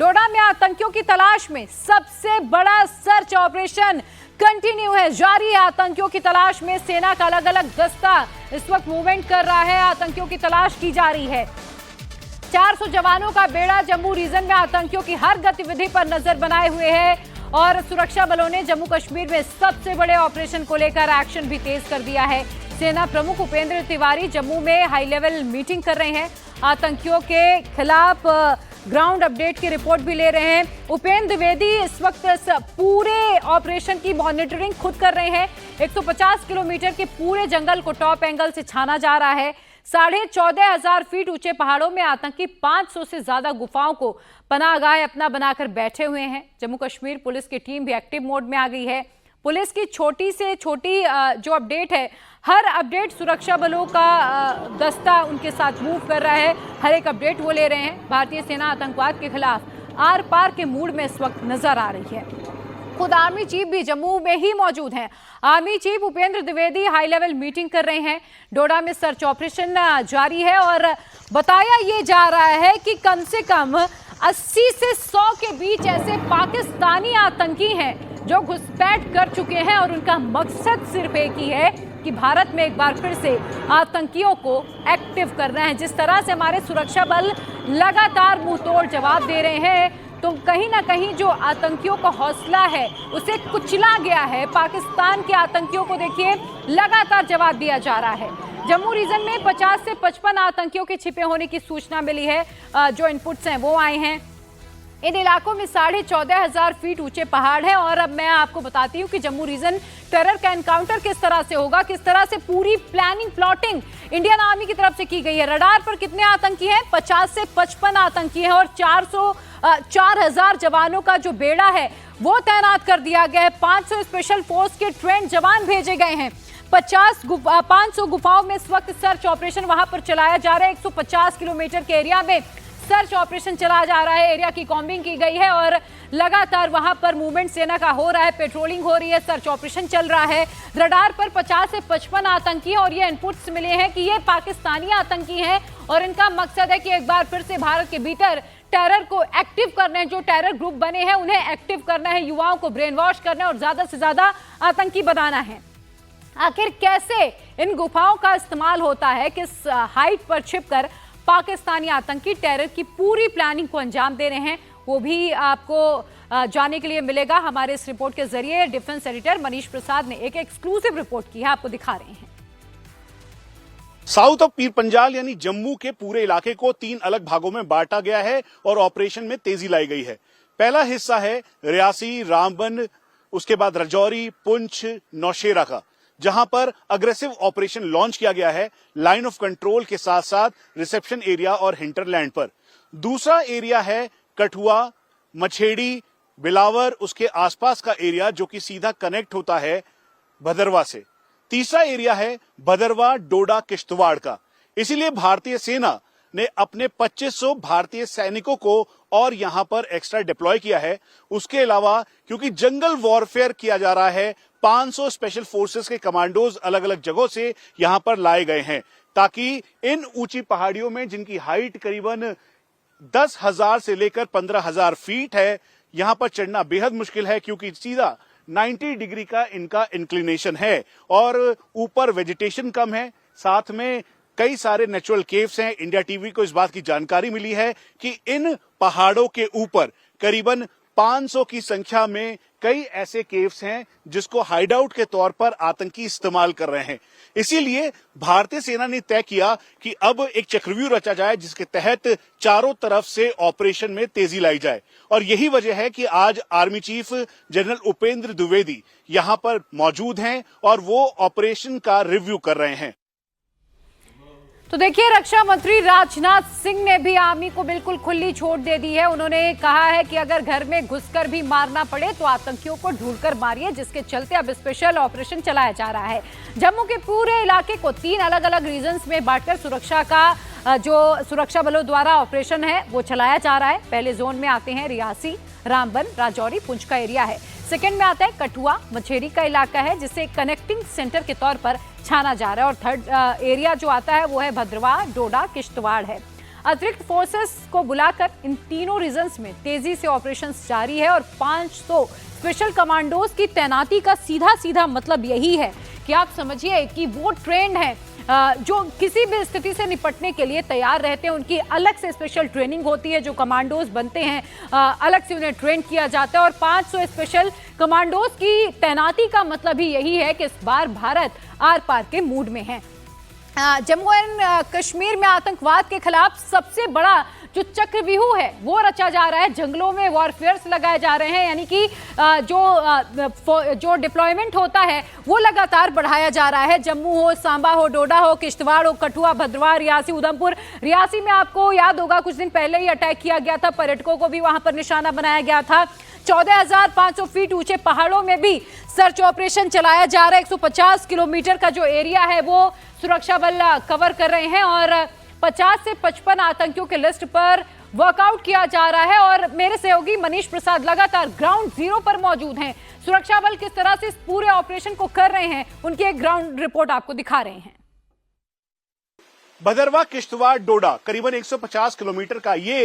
डोडा में आतंकियों की तलाश में सबसे बड़ा सर्च ऑपरेशन कंटिन्यू है, जारी है। आतंकियों की तलाश में सेना का अलग अलग दस्ता इस वक्त मूवमेंट कर रहा है, आतंकियों की तलाश की जा रही है। 400 जवानों का बेड़ा जम्मू रीजन में आतंकियों की हर गतिविधि पर नजर बनाए हुए है और सुरक्षा बलों ने जम्मू कश्मीर में सबसे बड़े ऑपरेशन को लेकर एक्शन भी तेज कर दिया है। सेना प्रमुख उपेंद्र तिवारी जम्मू में हाई लेवल मीटिंग कर रहे हैं, आतंकियों के खिलाफ ग्राउंड अपडेट की रिपोर्ट भी ले रहे हैं। उपेंद्र द्विवेदी इस वक्त पूरे ऑपरेशन की मॉनिटरिंग खुद कर रहे हैं। 150 किलोमीटर के पूरे जंगल को टॉप एंगल से छाना जा रहा है। 14,500 फीट ऊंचे पहाड़ों में आतंकी 500 से ज्यादा गुफाओं को पनाहगाह अपना बनाकर बैठे हुए हैं। जम्मू कश्मीर पुलिस की टीम भी एक्टिव मोड में आ गई है। पुलिस की छोटी से छोटी जो अपडेट है, हर अपडेट सुरक्षा बलों का दस्ता उनके साथ मूव कर रहा है, हर एक अपडेट वो ले रहे हैं। भारतीय सेना आतंकवाद के खिलाफ आर पार के मूड में इस वक्त नजर आ रही है। खुद आर्मी चीफ भी जम्मू में ही मौजूद हैं। Army chief Upendra Dwivedi high level meeting कर रहे हैं। डोडा में सर्च ऑपरेशन जारी है और बताया ये जा रहा है कि कम से कम 80 से 100 के बीच ऐसे पाकिस्तानी आतंकी हैं जो घुसपैठ कर चुके हैं और उनका मकसद सिर्फ एक ही है कि भारत में एक बार फिर से आतंकियों को एक्टिव करना है। जिस तरह से हमारे सुरक्षा बल लगातार मुंहतोड़ जवाब दे रहे हैं, तो कहीं ना कहीं जो आतंकियों का हौसला है उसे कुचला गया है। पाकिस्तान के आतंकियों को देखिए लगातार जवाब दिया जा रहा है। जम्मू रीजन में 50 से 55 आतंकियों के छिपे होने की सूचना मिली है। जो इनपुट्स हैं वो आए हैं। इन इलाकों में 14,500 फीट ऊंचे पहाड़ हैं और अब मैं आपको बताती हूँ कि जम्मू रीजन टेरर का एनकाउंटर किस तरह से होगा, किस तरह से पूरी प्लानिंग प्लॉटिंग इंडियन आर्मी की तरफ से की गई है। रडार पर कितने आतंकी हैं? 50 से 55 आतंकी हैं और 4,000 जवानों का जो बेड़ा है वो तैनात कर दिया गया है। 500 स्पेशल फोर्स के ट्रेंड जवान भेजे गए हैं। 500 गुफाओं में इस वक्त सर्च ऑपरेशन वहां पर चलाया जा रहा है। 150 किलोमीटर के एरिया में सर्च ऑपरेशन चलाया जा रहा है। एरिया की कॉम्बिंग की गई है और लगातार वहां पर मूवमेंट सेना का हो रहा है, पेट्रोलिंग हो रही है, सर्च ऑपरेशन चल रहा है। रडार पर 50 से 55 आतंकी हैं और ये इनपुट्स मिले हैं कि ये पाकिस्तानी आतंकी हैं और इनका मकसद है कि एक बार फिर से भारत के भीतर टेरर को एक्टिव करना है। जो टेरर ग्रुप बने हैं उन्हें एक्टिव करना है, युवाओं को ब्रेन वॉश करना है और ज्यादा से ज्यादा आतंकी बनाना है। आखिर कैसे इन गुफाओं का इस्तेमाल होता है, किस हाइट पर छिपकर पाकिस्तानी आतंकी टेरर की पूरी प्लानिंग को अंजाम दे रहे हैं, वो भी आपको जानने के लिए मिलेगा हमारे इस रिपोर्ट के जरिए। डिफेंस एडिटर मनीष प्रसाद ने एक एक्सक्लूसिव रिपोर्ट की है, आपको दिखा रहे हैं। साउथ ऑफ पीर पंजाल यानी जम्मू के पूरे इलाके को 3 अलग भागों में बांटा गया है और ऑपरेशन में तेजी लाई गई है। पहला हिस्सा है रियासी, रामबन, उसके बाद राजौरी, पुंछ, नौशेरा का, जहां पर अग्रेसिव ऑपरेशन लॉन्च किया गया है लाइन ऑफ कंट्रोल के साथ साथ रिसेप्शन एरिया और हिंटरलैंड पर। दूसरा एरिया है कठुआ, मछेड़ी, बिलावर, उसके आसपास का एरिया जो कि सीधा कनेक्ट होता है भदरवा से। तीसरा एरिया है भदरवा, डोडा, किश्तवाड़ का। इसीलिए भारतीय सेना ने अपने 2500 भारतीय सैनिकों को और यहां पर एक्स्ट्रा डिप्लॉय किया है। उसके अलावा क्योंकि जंगल वॉरफेयर किया जा रहा है, 500 स्पेशल फोर्सेस के कमांडोज अलग अलग जगहों से यहां पर लाए गए हैं ताकि इन ऊंची पहाड़ियों में, जिनकी हाइट करीबन 10,000 से लेकर 15,000 फीट है, यहां पर चढ़ना बेहद मुश्किल है क्योंकि सीधा 90 डिग्री का इनका इंक्लिनेशन है और ऊपर वेजिटेशन कम है, साथ में कई सारे नेचुरल केव्स हैं। इंडिया टीवी को इस बात की जानकारी मिली है कि इन पहाड़ों के ऊपर करीबन 500 की संख्या में कई ऐसे केव्स हैं जिसको हाइड आउट के तौर पर आतंकी इस्तेमाल कर रहे हैं। इसीलिए भारतीय सेना ने तय किया कि अब एक चक्रव्यूह रचा जाए जिसके तहत चारों तरफ से ऑपरेशन में तेजी लाई जाए और यही वजह है कि आज army chief general Upendra Dwivedi यहां पर मौजूद हैं और वो ऑपरेशन का रिव्यू कर रहे हैं। तो देखिए, रक्षा मंत्री राजनाथ सिंह ने भी आर्मी को बिल्कुल खुली छूट दे दी है। उन्होंने कहा है कि अगर घर में घुसकर भी मारना पड़े तो आतंकियों को ढूंढकर मारिए, जिसके चलते अब स्पेशल ऑपरेशन चलाया जा रहा है। जम्मू के पूरे इलाके को 3 अलग अलग रीजन्स में बांटकर सुरक्षा का जो सुरक्षा बलों द्वारा ऑपरेशन है वो चलाया जा रहा है। पहले जोन में आते हैं रियासी, रामबन, राजौरी, पुंछ का एरिया है। सेकंड में आता है कठुआ, मछेरी का इलाका है जिसे कनेक्टिंग सेंटर के तौर पर छाना जा रहा है और थर्ड एरिया जो आता है वो है भद्रवा, डोडा, किश्तवाड़ है। अतिरिक्त फोर्सेस को बुलाकर इन तीनों रीजन्स में तेजी से ऑपरेशंस जारी है और 500 स्पेशल कमांडोज की तैनाती का सीधा सीधा मतलब यही है कि आप समझिए कि वो ट्रेंड है जो किसी भी स्थिति से निपटने के लिए तैयार रहते हैं। उनकी अलग से स्पेशल ट्रेनिंग होती है, जो कमांडोज बनते हैं अलग से उन्हें ट्रेन किया जाता है और 500 स्पेशल कमांडोज की तैनाती का मतलब ही यही है कि इस बार भारत आर पार के मूड में है। जम्मू एंड कश्मीर में आतंकवाद के खिलाफ सबसे बड़ा जो चक्रव्यूह है वो रचा जा रहा है। जंगलों में वॉरफेयर्स लगाए जा रहे हैं, यानी कि जो डिप्लॉयमेंट होता है वो लगातार बढ़ाया जा रहा है। जम्मू हो, सांबा हो, डोडा हो, किश्तवाड़ हो, कठुआ, भद्रवाह, रियासी, उधमपुर। रियासी में आपको याद होगा कुछ दिन पहले ही अटैक किया गया था, पर्यटकों को भी वहां पर निशाना बनाया गया था। 14,500 फीट ऊंचे पहाड़ों में भी सर्च ऑपरेशन चलाया जा रहा है। 150 किलोमीटर का जो एरिया है वो सुरक्षा बल कवर कर रहे हैं और 50 से 55 आतंकियों के लिस्ट पर वर्कआउट किया जा रहा है। और मेरे सहयोगी मनीष प्रसाद लगातार ग्राउंड जीरो पर मौजूद हैं। सुरक्षा बल किस तरह से इस पूरे ऑपरेशन को कर रहे हैं, उनकी एक ग्राउंड रिपोर्ट आपको दिखा रहे हैं। भदरवाह, किश्तवाड़, डोडा करीबन 150 किलोमीटर का ये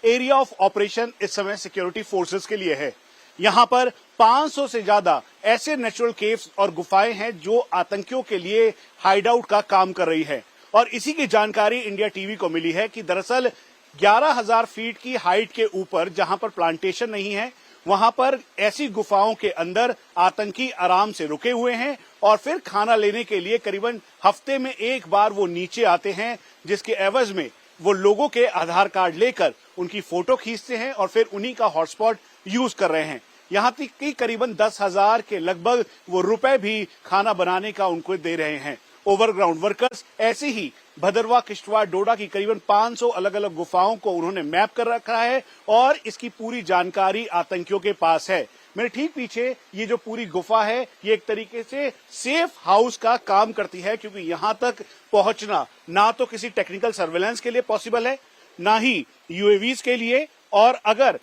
एरिया ऑफ ऑपरेशन इस समय सिक्योरिटी फोर्सेस के लिए है। यहां पर 500 से ज्यादा ऐसे नेचुरल केव्स और गुफाएं हैं जो आतंकियों के लिए हाइडआउट का काम कर रही है। और इसी की जानकारी इंडिया टीवी को मिली है कि दरअसल 11,000 फीट की हाइट के ऊपर जहां पर प्लांटेशन नहीं है, वहां पर ऐसी गुफाओं के अंदर आतंकी आराम से रुके हुए हैं और फिर खाना लेने के लिए करीबन हफ्ते में एक बार वो नीचे आते हैं, जिसके एवज में वो लोगों के आधार कार्ड लेकर उनकी फोटो खींचते हैं और फिर उन्हीं का हॉटस्पॉट यूज कर रहे हैं। यहां तक कि करीबन 10,000 के लगभग वो रुपए भी खाना बनाने का उनको दे रहे हैं। ओवरग्राउंड वर्कर्स ऐसे ही भदरवाह, किश्तवाड़, डोडा की करीबन 500 अलग अलग गुफाओं को उन्होंने मैप कर रखा है और इसकी पूरी जानकारी आतंकियों के पास है। मेरे ठीक पीछे ये जो पूरी गुफा है ये एक तरीके से सेफ हाउस का काम करती है, क्योंकि यहां तक पहुंचना ना तो किसी टेक्निकल सर्वेलेंस के लिए पॉसिबल है, ना ही यूएवीज के लिए। और अगर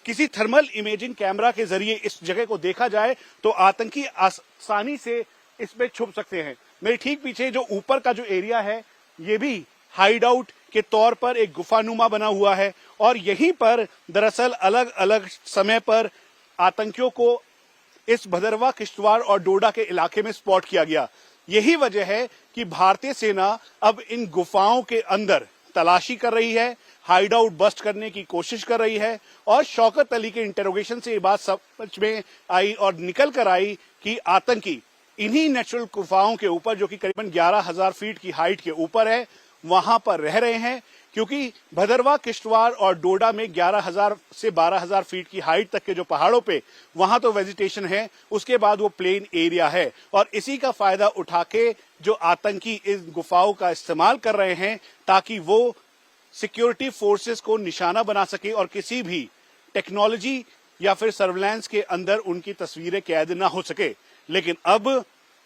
किसी थर्मल इमेजिंग कैमरा के जरिए इस जगह को देखा जाए तो आतंकी आसानी से इसमें छुप सकते हैं। मेरे ठीक पीछे जो ऊपर का जो एरिया है ये भी हाइड आउट के तौर पर एक गुफानुमा बना हुआ है और यहीं पर दरअसल अलग अलग समय पर आतंकियों को इस भदरवाह, किश्तवाड़ और डोडा के इलाके में स्पॉट किया गया। यही वजह है कि भारतीय सेना अब इन गुफाओं के अंदर तलाशी कर रही है, हाइड आउट बस्ट करने की कोशिश कर रही है। और शौकत अली के इंटरोगेशन से ये बात समझ में आई और निकल कर आई कि आतंकी इन्हीं नेचुरल गुफाओं के ऊपर, जो कि करीबन 11,000 फीट की हाइट के ऊपर है, वहां पर रह रहे हैं। क्योंकि भदरवाह, किश्तवाड़ और डोडा में 11,000 से 12,000 फीट की हाइट तक के जो पहाड़ों पे वहां तो वेजिटेशन है, उसके बाद वो प्लेन एरिया है और इसी का फायदा उठा के जो आतंकी इस गुफाओं का इस्तेमाल कर रहे हैं ताकि वो सिक्योरिटी फोर्सेस को निशाना बना सके और किसी भी टेक्नोलॉजी या फिर सर्वेलेंस के अंदर उनकी तस्वीरें कैद ना हो सके। लेकिन अब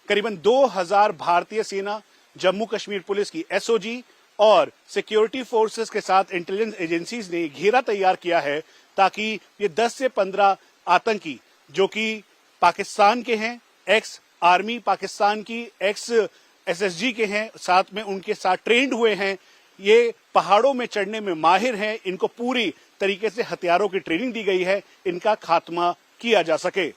करीबन 2,000 भारतीय सेना, जम्मू कश्मीर पुलिस की एसओजी और सिक्योरिटी फोर्सेस के साथ इंटेलिजेंस एजेंसीज ने घेरा तैयार किया है ताकि ये 10 से 15 आतंकी जो कि पाकिस्तान के हैं, एक्स आर्मी पाकिस्तान की, एक्स एसएसजी के हैं, साथ में उनके साथ ट्रेंड हुए हैं, ये पहाड़ों में चढ़ने में माहिर हैं, इनको पूरी तरीके से हथियारों की ट्रेनिंग दी गई है, इनका खात्मा किया जा सके।